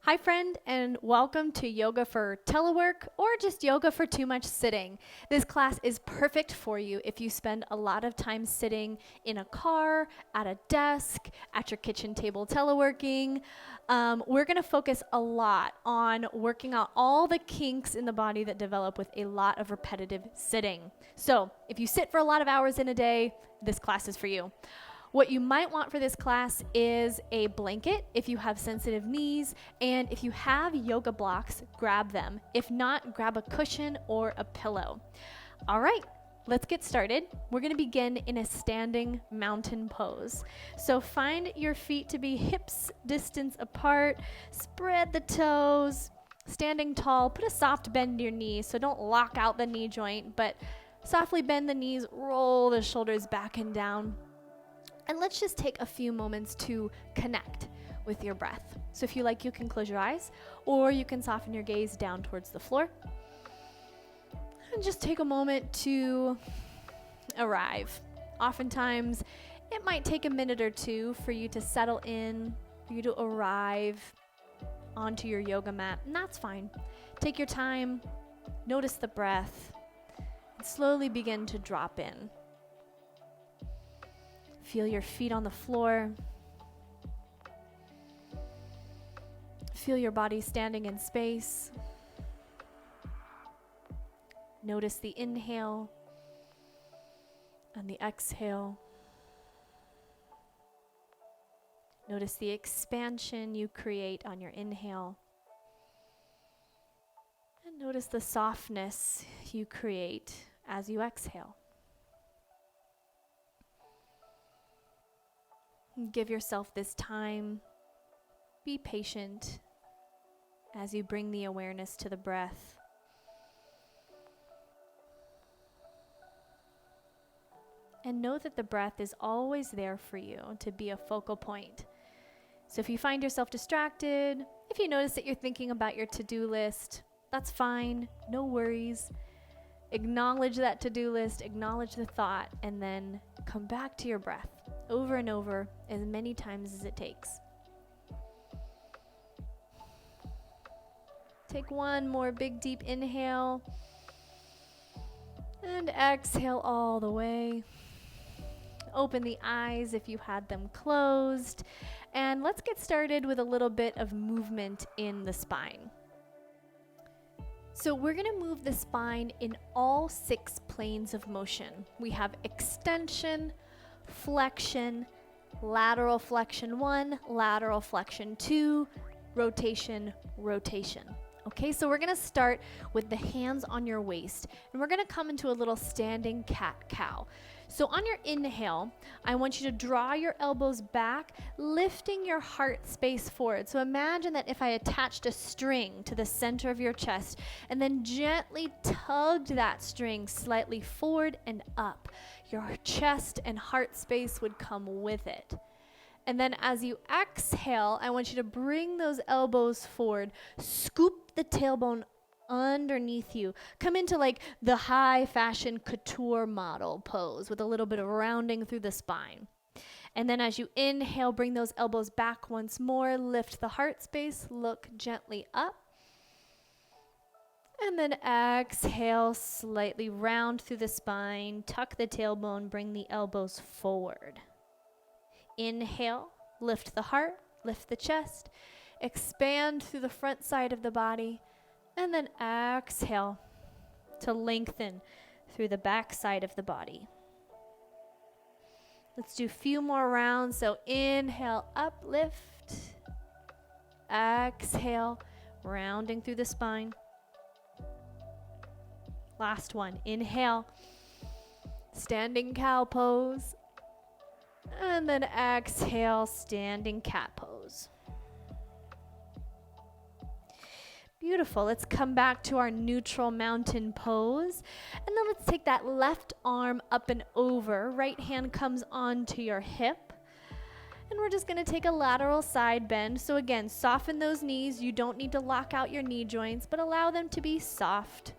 Hi friend, and welcome to Yoga for Telework or just Yoga for Too Much Sitting. This class is perfect for you if you spend a lot of time sitting in a car, at a desk, at your kitchen table teleworking. We're going to focus a lot on working out all the kinks in the body that develop with a lot of repetitive sitting. So if you sit for a lot of hours in a day, this class is for you. What you might want for this class is a blanket if you have sensitive knees, and if you have yoga blocks, grab them. If not, grab a cushion or a pillow. All right, let's get started. We're going to begin in a standing mountain pose. So find your feet to be hips distance apart, spread the toes, standing tall, put a soft bend in your knees, so don't lock out the knee joint, but softly bend the knees, roll the shoulders back and down. And let's just take a few moments to connect with your breath. So if you like, you can close your eyes, or you can soften your gaze down towards the floor. And just take a moment to arrive. Oftentimes, it might take a minute or two for you to settle in, for you to arrive onto your yoga mat, and that's fine. Take your time, notice the breath, and slowly begin to drop in. Feel your feet on the floor. Feel your body standing in space. Notice the inhale and the exhale. Notice the expansion you create on your inhale. And notice the softness you create as you exhale. Give yourself this time. Be patient as you bring the awareness to the breath. And know that the breath is always there for you to be a focal point. So if you find yourself distracted, if you notice that you're thinking about your to-do list, that's fine, no worries. Acknowledge that to-do list, acknowledge the thought, and then come back to your breath over and over as many times as it takes. Take one more big deep inhale and exhale all the way. Open the eyes if you had them closed, and let's get started with a little bit of movement in the spine. So we're going to move the spine in all 6 planes of motion. We have extension, flexion, lateral flexion 1, lateral flexion 2, rotation, rotation. Okay, so we're going to start with the hands on your waist, and we're going to come into a little standing cat-cow. So on your inhale, I want you to draw your elbows back, lifting your heart space forward. So imagine that if I attached a string to the center of your chest and then gently tugged that string slightly forward and up, your chest and heart space would come with it. And then as you exhale, I want you to bring those elbows forward, scoop the tailbone underneath you. Come into like the high fashion couture model pose with a little bit of rounding through the spine. And then as you inhale, bring those elbows back once more, lift the heart space, look gently up. And then exhale, slightly round through the spine, tuck the tailbone, bring the elbows forward. Inhale, lift the heart, lift the chest, expand through the front side of the body, and then exhale to lengthen through the back side of the body. Let's do a few more rounds. So inhale, uplift, exhale, rounding through the spine. Last one, inhale, standing cow pose. And then exhale, standing cat pose. Beautiful. Let's come back to our neutral mountain pose. And then let's take that left arm up and over. Right hand comes onto your hip. And we're just going to take a lateral side bend. So again, soften those knees. You don't need to lock out your knee joints, but allow them to be soft.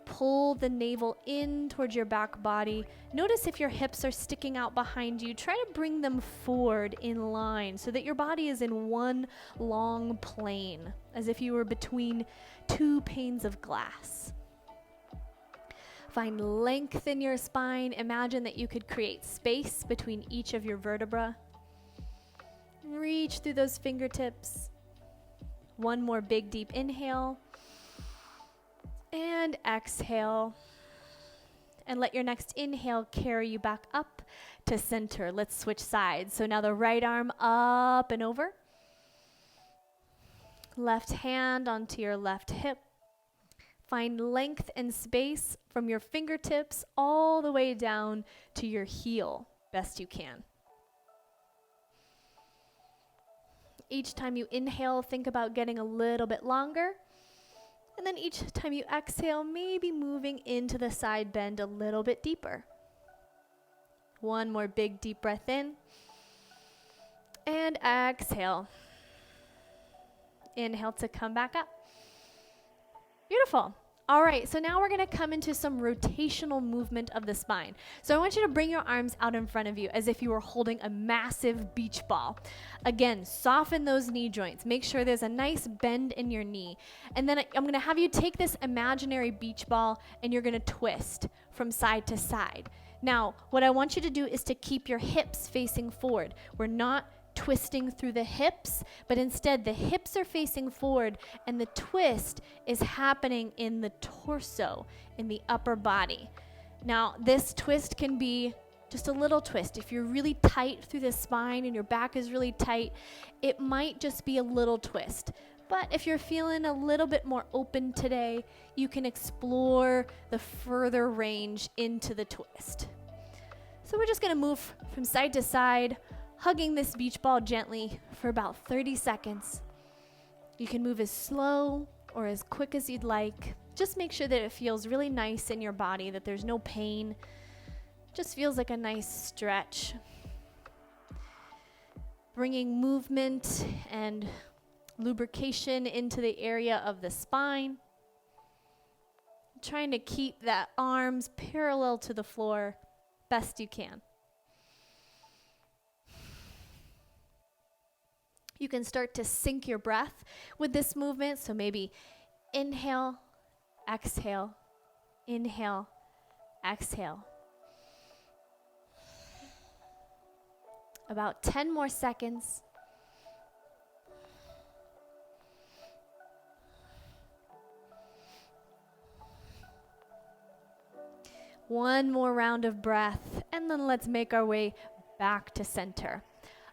pull the navel in towards your back body. Notice if your hips are sticking out behind you. Try to bring them forward in line so that your body is in one long plane, as if you were between two panes of glass. Find length in your spine. Imagine that you could create space between each of your vertebrae. Reach through those fingertips. One more big deep inhale. And exhale. And let your next inhale carry you back up to center. Let's switch sides. So now the right arm up and over. Left hand onto your left hip. Find length and space from your fingertips all the way down to your heel, best you can. Each time you inhale, think about getting a little bit longer. And then each time you exhale, maybe moving into the side bend a little bit deeper. One more big deep breath in. And exhale. Inhale to come back up. Beautiful. All right, so now we're going to come into some rotational movement of the spine. So I want you to bring your arms out in front of you as if you were holding a massive beach ball. Again, soften those knee joints. Make sure there's a nice bend in your knee. And then I'm going to have you take this imaginary beach ball and you're going to twist from side to side. Now, what I want you to do is to keep your hips facing forward. We're not twisting through the hips, but instead the hips are facing forward and the twist is happening in the torso, in the upper body. Now, this twist can be just a little twist. If you're really tight through the spine and your back is really tight, it might just be a little twist. But if you're feeling a little bit more open today, you can explore the further range into the twist. So we're just going to move from side to side, hugging this beach ball gently for about 30 seconds. You can move as slow or as quick as you'd like. Just make sure that it feels really nice in your body, that there's no pain. Just feels like a nice stretch. Bringing movement and lubrication into the area of the spine. Trying to keep that arms parallel to the floor best you can. You can start to sync your breath with this movement. So maybe inhale, exhale, inhale, exhale. About 10 more seconds. One more round of breath, and then let's make our way back to center.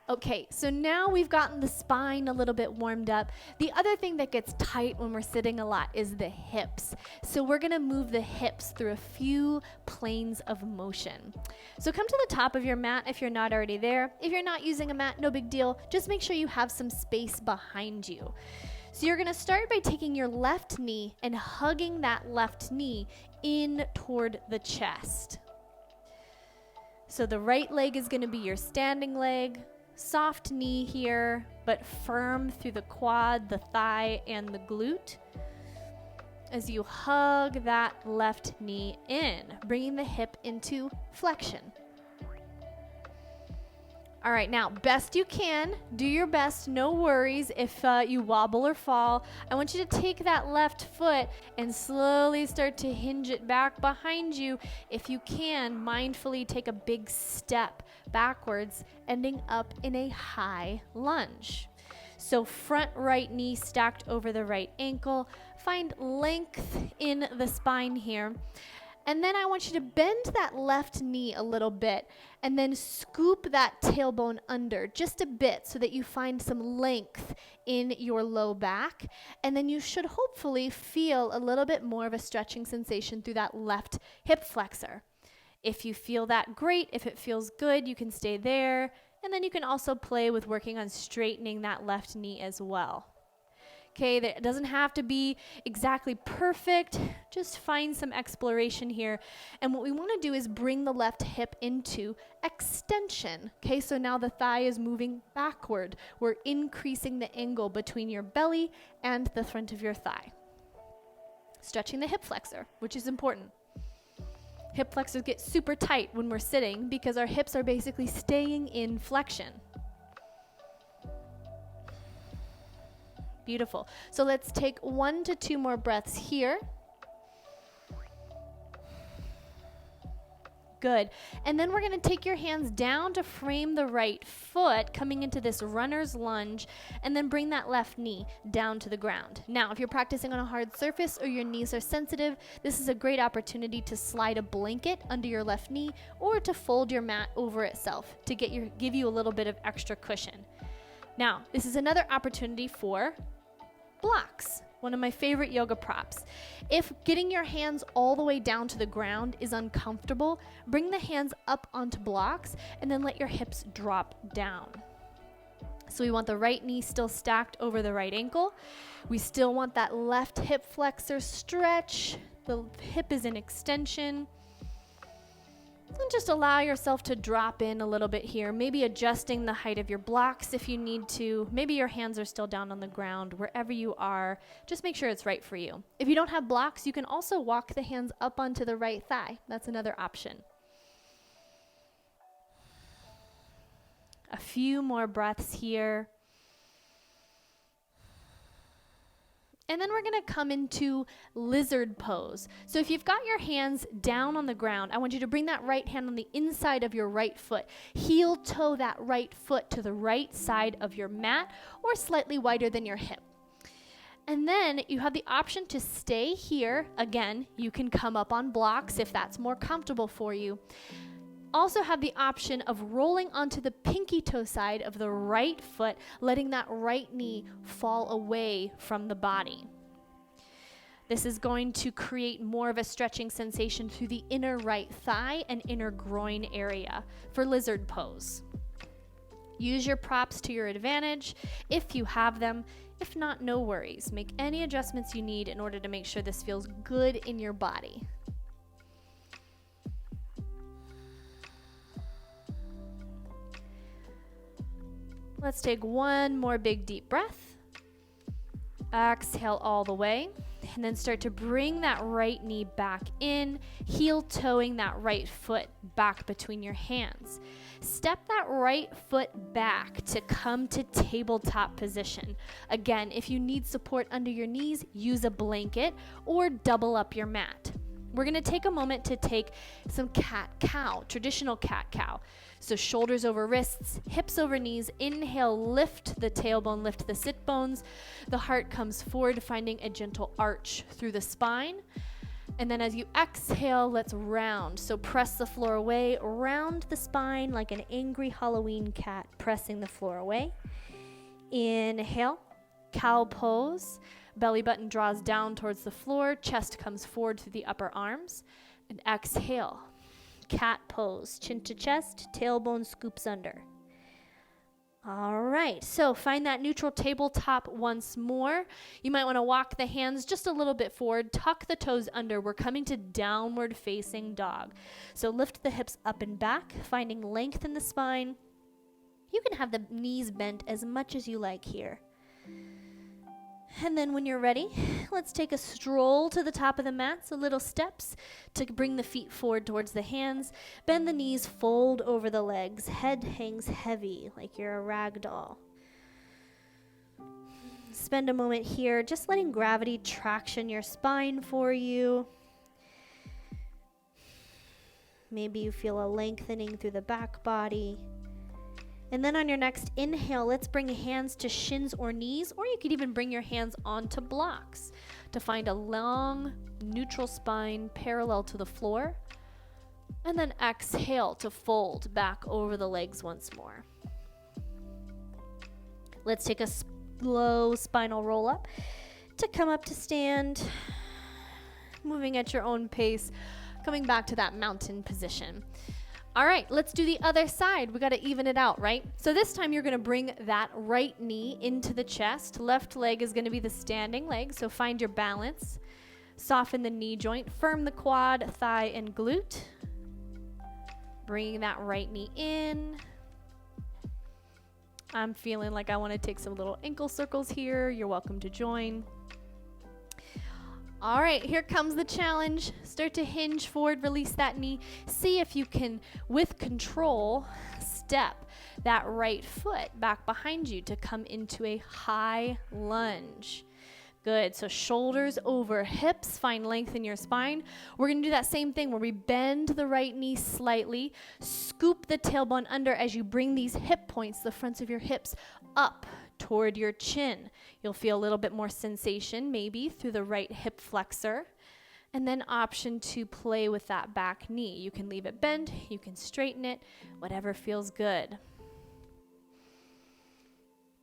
Okay, so now we've gotten the spine a little bit warmed up. The other thing that gets tight when we're sitting a lot is the hips. So we're gonna move the hips through a few planes of motion. So come to the top of your mat if you're not already there. If you're not using a mat, no big deal. Just make sure you have some space behind you. So you're gonna start by taking your left knee and hugging that left knee in toward the chest. So the right leg is gonna be your standing leg. Soft knee here, but firm through the quad, the thigh, and the glute. As you hug that left knee in, bringing the hip into flexion. All right, now, best you can, do your best, no worries if you wobble or fall. I want you to take that left foot and slowly start to hinge it back behind you. If you can, mindfully take a big step backwards, ending up in a high lunge. So front right knee stacked over the right ankle. Find length in the spine here. And then I want you to bend that left knee a little bit and then scoop that tailbone under just a bit so that you find some length in your low back. And then you should hopefully feel a little bit more of a stretching sensation through that left hip flexor. If you feel that, great. If it feels good, you can stay there. And then you can also play with working on straightening that left knee as well. Okay, it doesn't have to be exactly perfect. Just find some exploration here. And what we want to do is bring the left hip into extension. Okay, so now the thigh is moving backward. We're increasing the angle between your belly and the front of your thigh. Stretching the hip flexor, which is important. Hip flexors get super tight when we're sitting because our hips are basically staying in flexion. Beautiful. So let's take 1 to 2 more breaths here. Good. And then we're going to take your hands down to frame the right foot, coming into this runner's lunge, and then bring that left knee down to the ground. Now, if you're practicing on a hard surface or your knees are sensitive, this is a great opportunity to slide a blanket under your left knee or to fold your mat over itself to give you a little bit of extra cushion. Now, this is another opportunity for blocks. One of my favorite yoga props. If getting your hands all the way down to the ground is uncomfortable, bring the hands up onto blocks and then let your hips drop down. So we want the right knee still stacked over the right ankle. We still want that left hip flexor stretch. The hip is in extension. And just allow yourself to drop in a little bit here, maybe adjusting the height of your blocks if you need to. Maybe your hands are still down on the ground. Wherever you are, just make sure it's right for you. If you don't have blocks, you can also walk the hands up onto the right thigh. That's another option. A few more breaths here. And then we're going to come into lizard pose. So if you've got your hands down on the ground, I want you to bring that right hand on the inside of your right foot. Heel toe that right foot to the right side of your mat or slightly wider than your hip. And then you have the option to stay here. Again, you can come up on blocks if that's more comfortable for you. Also have the option of rolling onto the pinky toe side of the right foot, letting that right knee fall away from the body. This is going to create more of a stretching sensation through the inner right thigh and inner groin area for lizard pose. Use your props to your advantage if you have them. If not, no worries. Make any adjustments you need in order to make sure this feels good in your body. Let's take one more big deep breath. Exhale all the way. And then start to bring that right knee back in, heel toeing that right foot back between your hands. Step that right foot back to come to tabletop position. Again, if you need support under your knees, use a blanket or double up your mat. We're going to take a moment to take some cat-cow, traditional cat-cow. So shoulders over wrists, hips over knees. Inhale, lift the tailbone, lift the sit bones. The heart comes forward, finding a gentle arch through the spine. And then as you exhale, let's round. So press the floor away, round the spine like an angry Halloween cat, pressing the floor away. Inhale, cow pose. Belly button draws down towards the floor, chest comes forward through the upper arms. And exhale, cat pose, chin to chest, tailbone scoops under. All right, so find that neutral tabletop once more. You might want to walk the hands just a little bit forward, tuck the toes under. We're coming to downward facing dog. So lift the hips up and back, finding length in the spine. You can have the knees bent as much as you like here. And then when you're ready, let's take a stroll to the top of the mat, so little steps to bring the feet forward towards the hands. Bend the knees, fold over the legs. Head hangs heavy like you're a rag doll. Spend a moment here just letting gravity traction your spine for you. Maybe you feel a lengthening through the back body. And then on your next inhale, let's bring hands to shins or knees, or you could even bring your hands onto blocks to find a long, neutral spine parallel to the floor. And then exhale to fold back over the legs once more. Let's take a slow spinal roll up to come up to stand, moving at your own pace, coming back to that mountain position. All right, let's do the other side. We got to even it out, right? So this time you're going to bring that right knee into the chest. Left leg is going to be the standing leg, so find your balance. Soften the knee joint, firm the quad, thigh, and glute. Bringing that right knee in. I'm feeling like I want to take some little ankle circles here. You're welcome to join. All right, here comes the challenge. Start to hinge forward, release that knee. See if you can, with control, step that right foot back behind you to come into a high lunge. Good, so shoulders over hips, find length in your spine. We're gonna do that same thing where we bend the right knee slightly, scoop the tailbone under as you bring these hip points, the fronts of your hips, up toward your chin. You'll feel a little bit more sensation maybe through the right hip flexor. And then option to play with that back knee. You can leave it bent, you can straighten it, whatever feels good.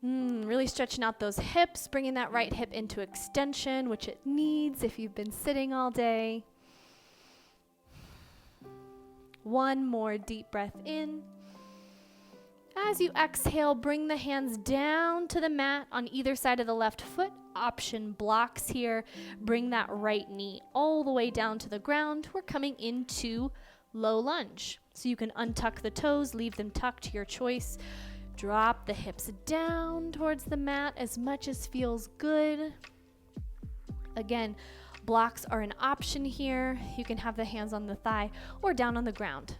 Really stretching out those hips, bringing that right hip into extension, which it needs if you've been sitting all day. One more deep breath in. As you exhale, bring the hands down to the mat on either side of the left foot. Option blocks here. Bring that right knee all the way down to the ground. We're coming into low lunge. So you can untuck the toes, leave them tucked, your choice. Drop the hips down towards the mat as much as feels good. Again, blocks are an option here. You can have the hands on the thigh or down on the ground.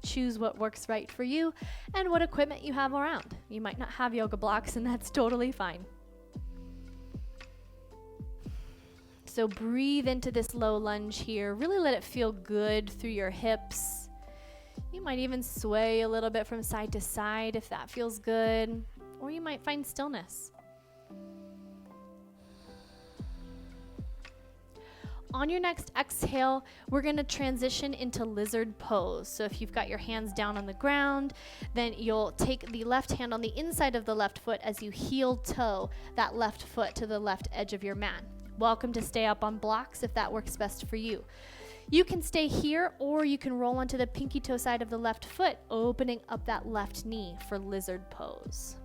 Choose what works right for you and what equipment you have around. You might not have yoga blocks, and that's totally fine. So breathe into this low lunge here. Really let it feel good through your hips. You might even sway a little bit from side to side if that feels good, or you might find stillness. On your next exhale, we're going to transition into lizard pose. So if you've got your hands down on the ground, then you'll take the left hand on the inside of the left foot as you heel toe that left foot to the left edge of your mat. Welcome to stay up on blocks if that works best for you. You can stay here, or you can roll onto the pinky toe side of the left foot, opening up that left knee for lizard pose.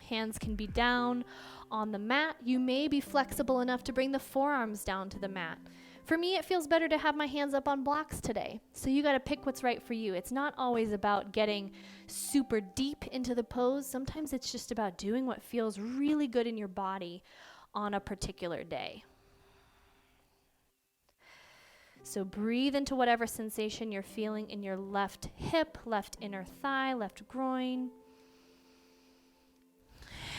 Hands can be down on the mat. You may be flexible enough to bring the forearms down to the mat. For me, it feels better to have my hands up on blocks today. So you got to pick what's right for you. It's not always about getting super deep into the pose. Sometimes it's just about doing what feels really good in your body on a particular day. So breathe into whatever sensation you're feeling in your left hip, left inner thigh, left groin.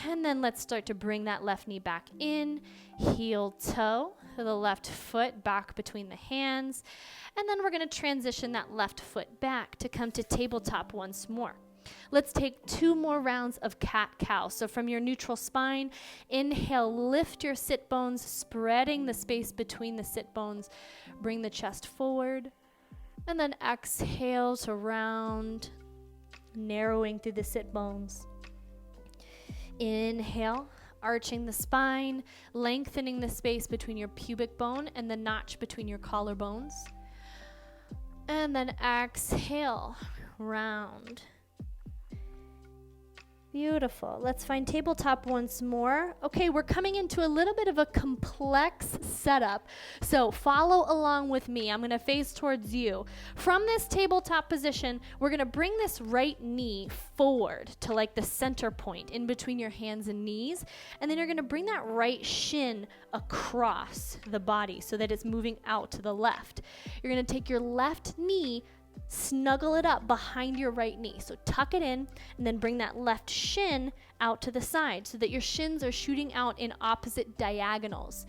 And then let's start to bring that left knee back in, heel toe, the left foot back between the hands. And then we're going to transition that left foot back to come to tabletop once more. Let's take 2 more rounds of cat-cow. So from your neutral spine, inhale, lift your sit bones, spreading the space between the sit bones. Bring the chest forward. And then exhale to round, narrowing through the sit bones. Inhale, arching the spine, lengthening the space between your pubic bone and the notch between your collarbones. And then exhale, round. Beautiful. Let's find tabletop once more. Okay, we're coming into a little bit of a complex setup. So follow along with me. I'm going to face towards you. From this tabletop position, we're going to bring this right knee forward to like the center point in between your hands and knees. And then you're going to bring that right shin across the body so that it's moving out to the left. You're going to take your left knee, snuggle it up behind your right knee. So tuck it in and then bring that left shin out to the side so that your shins are shooting out in opposite diagonals.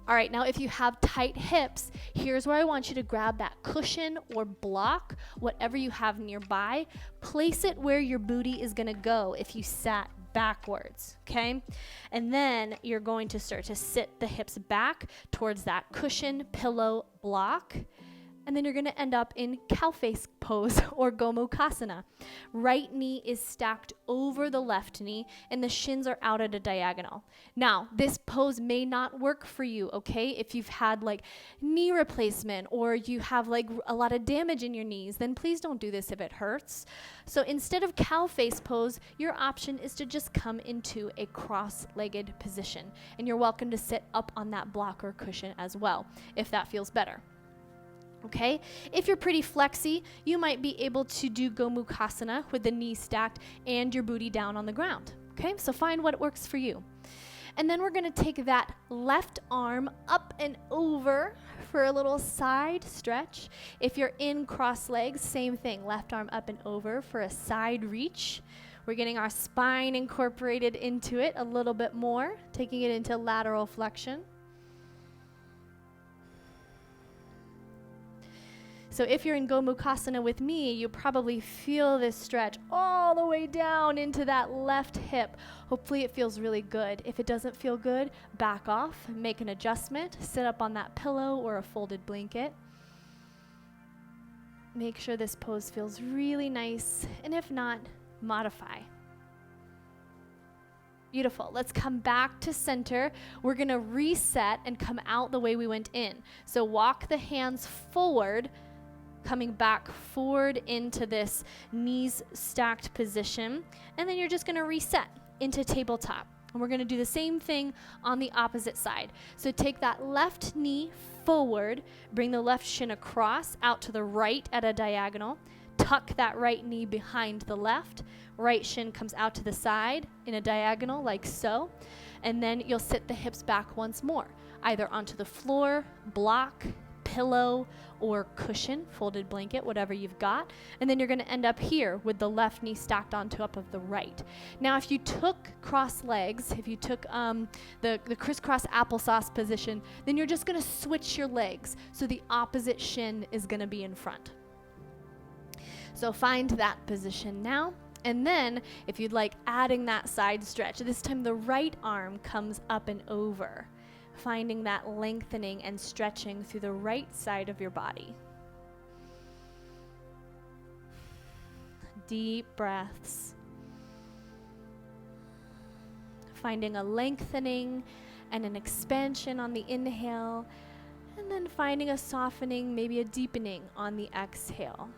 All right, now if you have tight hips, here's where I want you to grab that cushion or block, whatever you have nearby. Place it where your booty is going to go if you sat backwards, okay? And then you're going to start to sit the hips back towards that cushion, pillow, block. And then you're going to end up in cow face pose or Gomukhasana. Right knee is stacked over the left knee and the shins are out at a diagonal. Now, this pose may not work for you, okay? If you've had like knee replacement or you have like a lot of damage in your knees, then please don't do this if it hurts. So instead of cow face pose, your option is to just come into a cross-legged position. And you're welcome to sit up on that block or cushion as well, if that feels better. Okay, if you're pretty flexy, you might be able to do Gomukhasana with the knees stacked and your booty down on the ground. Okay, so find what works for you. And then we're gonna take that left arm up and over for a little side stretch. If you're in cross legs, same thing, left arm up and over for a side reach. We're getting our spine incorporated into it a little bit more, taking it into lateral flexion. So if you're in Gomukhasana with me, you probably feel this stretch all the way down into that left hip. Hopefully it feels really good. If it doesn't feel good, back off, make an adjustment, sit up on that pillow or a folded blanket. Make sure this pose feels really nice, and if not, modify. Beautiful. Let's come back to center. We're going to reset and come out the way we went in. So walk the hands forward, coming back forward into this knees stacked position. And then you're just going to reset into tabletop. And we're going to do the same thing on the opposite side. So take that left knee forward, bring the left shin across out to the right at a diagonal. Tuck that right knee behind the left. Right shin comes out to the side in a diagonal like so. And then you'll sit the hips back once more, either onto the floor, block, pillow, or cushion, folded blanket, whatever you've got. And then you're going to end up here with the left knee stacked on top of the right. Now, if you took cross legs, if you took the crisscross applesauce position, then you're just going to switch your legs. So the opposite shin is going to be in front. So find that position now. And then if you'd like adding that side stretch, this time the right arm comes up and over, finding that lengthening and stretching through the right side of your body. Deep breaths. Finding a lengthening and an expansion on the inhale, and then finding a softening, maybe a deepening on the exhale.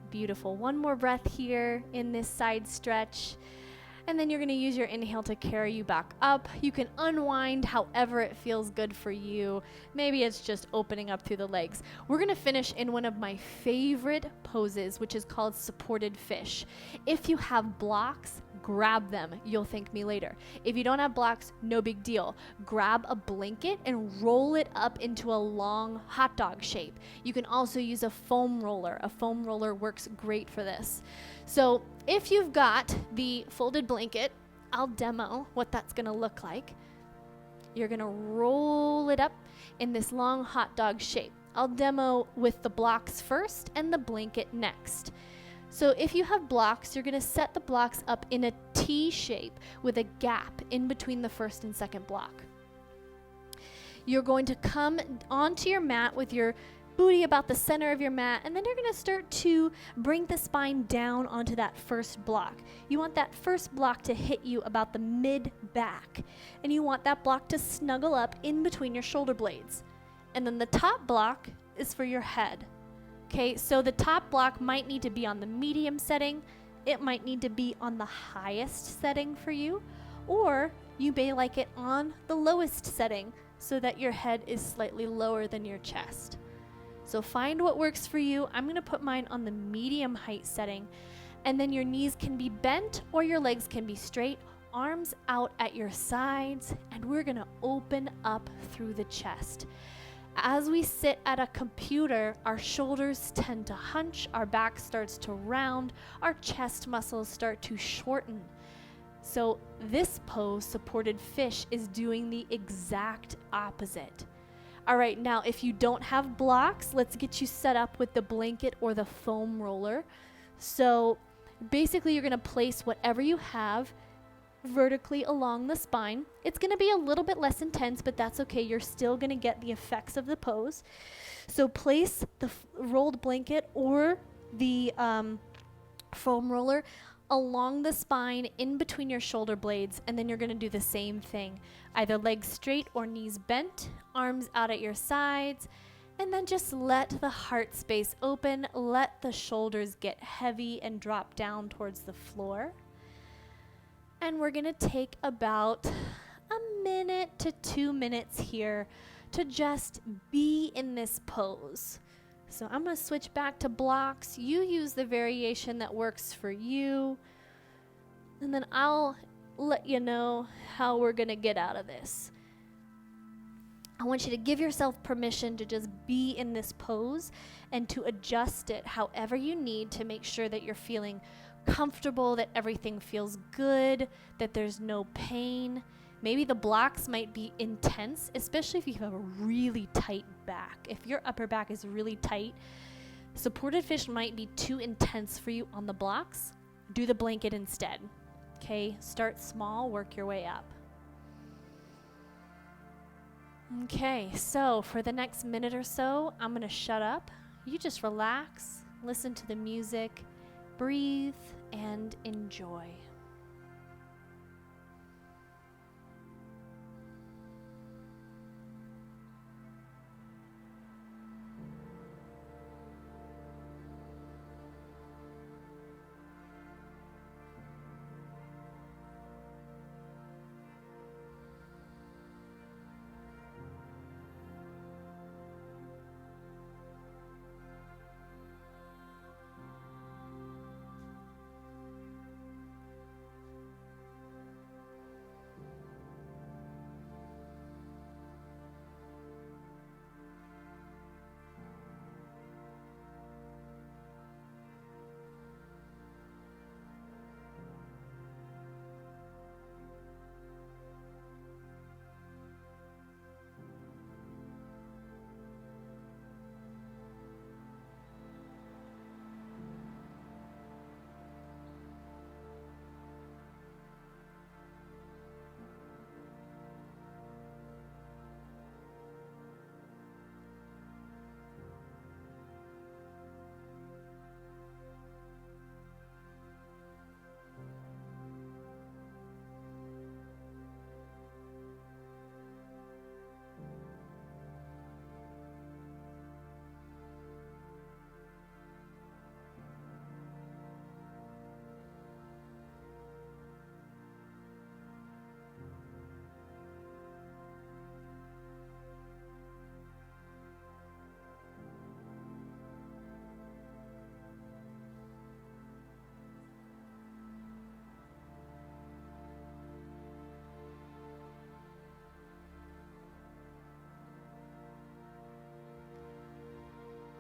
Beautiful. One more breath here in this side stretch. And then you're going to use your inhale to carry you back up. You can unwind however it feels good for you. Maybe it's just opening up through the legs. We're going to finish in one of my favorite poses, which is called supported fish. If you have blocks, grab them. You'll thank me later. If you don't have blocks, no big deal. Grab a blanket and roll it up into a long hot dog shape. You can also use a foam roller. A foam roller works great for this. So if you've got the folded blanket, I'll demo what that's going to look like. You're going to roll it up in this long hot dog shape. I'll demo with the blocks first and the blanket next. So if you have blocks, you're going to set the blocks up in a T shape with a gap in between the first and second block. You're going to come onto your mat with your booty about the center of your mat, and then you're going to start to bring the spine down onto that first block. You want that first block to hit you about the mid back, and you want that block to snuggle up in between your shoulder blades. And then the top block is for your head. Okay, so the top block might need to be on the medium setting, it might need to be on the highest setting for you, or you may like it on the lowest setting so that your head is slightly lower than your chest. So find what works for you. I'm going to put mine on the medium height setting, and then your knees can be bent or your legs can be straight, arms out at your sides, and we're going to open up through the chest. As we sit at a computer, our shoulders tend to hunch, our back starts to round, our chest muscles start to shorten. So this pose, supported fish, is doing the exact opposite. All right, now if you don't have blocks, let's get you set up with the blanket or the foam roller. So basically you're gonna place whatever you have vertically along the spine. It's gonna be a little bit less intense, but that's okay. You're still gonna get the effects of the pose. So place the rolled blanket or the foam roller along the spine in between your shoulder blades, and then you're going to do the same thing, either legs straight or knees bent, arms out at your sides, and then just let the heart space open, let the shoulders get heavy and drop down towards the floor. And we're going to take about a minute to 2 minutes here to just be in this pose. So I'm going to switch back to blocks. You use the variation that works for you, and then I'll let you know how we're going to get out of this. I want you to give yourself permission to just be in this pose and to adjust it however you need to make sure that you're feeling comfortable, that everything feels good, that there's no pain. Maybe the blocks might be intense, especially if you have a really tight back. If your upper back is really tight, supported fish might be too intense for you on the blocks. Do the blanket instead. Okay, start small, work your way up. Okay, so for the next minute or so, I'm going to shut up. You just relax, listen to the music, breathe, and enjoy.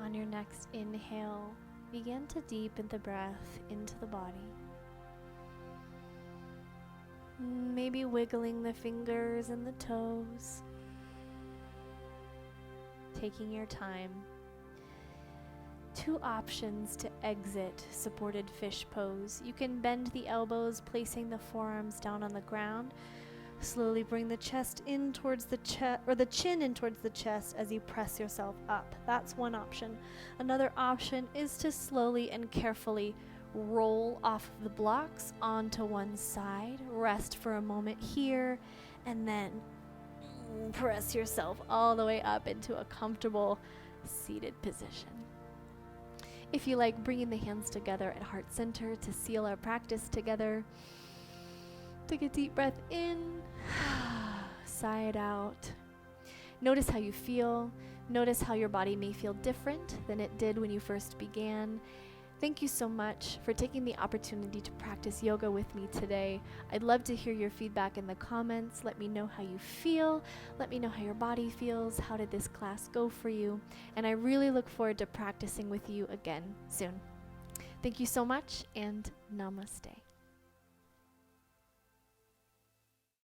On your next inhale, begin to deepen the breath into the body. Maybe wiggling the fingers and the toes. Taking your time. 2 options to exit supported fish pose. You can bend the elbows, placing the forearms down on the ground. Slowly bring the chest in towards the chest, or the chin in towards the chest as you press yourself up. That's one option. Another option is to slowly and carefully roll off the blocks onto one side. Rest for a moment here, and then press yourself all the way up into a comfortable seated position. If you like, bringing the hands together at heart center to seal our practice together. Take a deep breath in, sigh it out. Notice how you feel. Notice how your body may feel different than it did when you first began. Thank you so much for taking the opportunity to practice yoga with me today. I'd love to hear your feedback in the comments. Let me know how you feel. Let me know how your body feels. How did this class go for you? And I really look forward to practicing with you again soon. Thank you so much, and namaste.